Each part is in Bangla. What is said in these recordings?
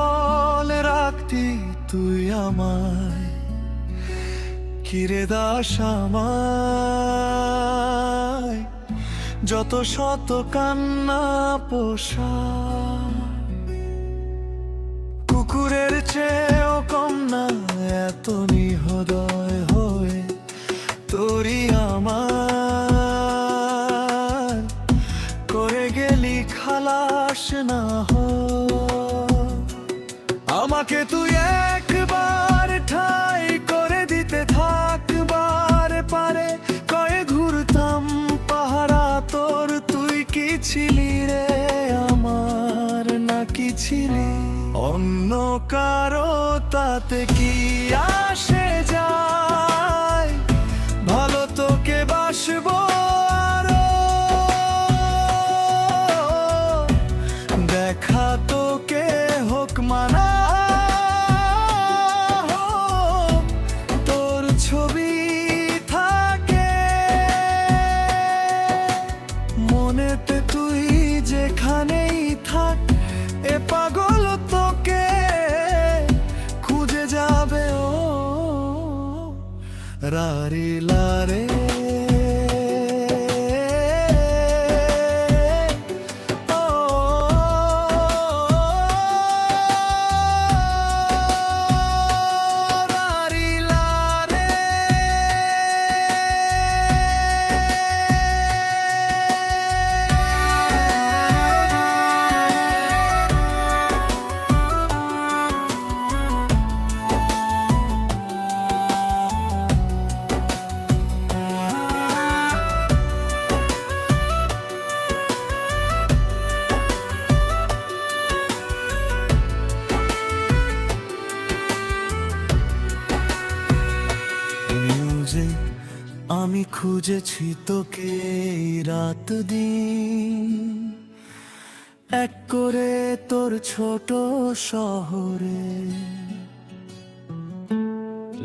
বলে রাখতি তুই আমায়, কিরে দাস আমায়, যত শত কান্না পোষা। কুকুরের চেয়েও কম না এত নিহৃদয় হয়ে তোরই আমার করে গেলি খালাস না আমাকে তুই একবার ঠাই করে দিতে থাকবার পারে কয়ে ঘুরতাম পাহারা তোর। তুই কি ছিলি রে আমার, না কি ছিলি অন্য কারো, তাতে কি আসে যায়, ভালো তোকে বাসবো আরো। দেখা তোকে হোক মানা, তোর ছবি থাকে মনেতে তুই যেখানেই থাক, এ পাগল তোকে খুঁজে যাবে ও রারি লারে। আমি খুঁজেছি তোকে রাত দিন, এক করে তোর ছোট শহরে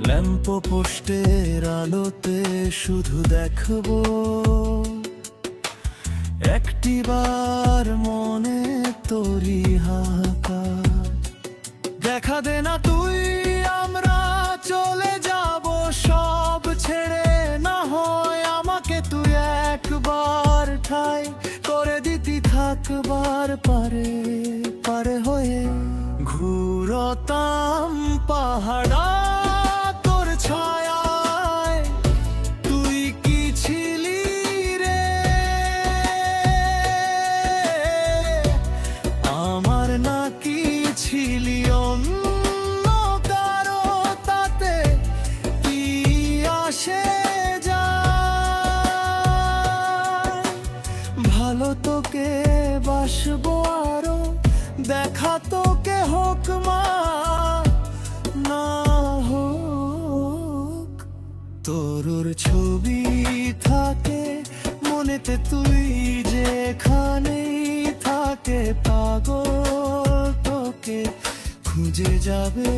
ল্যাম্প পোস্টের আলোতে শুধু দেখবো একটিবার মনে তোরি হাহাকার। দেখা দে না তুই, আমরা চলে যাব সব ছেড়ে, না হয় আমাকে তুই একবার ঠাই করে দিতি থাকবার পারে পারে হয়ে। ঘুরতাম পাহাড়া তোর ছায়ায়, তুই কি ছিলি রে আমার, না কি ছিলি অন্য কারো, তাতে কি আসে যায়, ভালো তোকে বাসবো আরো। দেখা তোকে হোক মা না হোক, তোর ছবি থাকে মনেতে তুই যেখানেই থাকে, পাগল তোকে খুঁজে যাবে।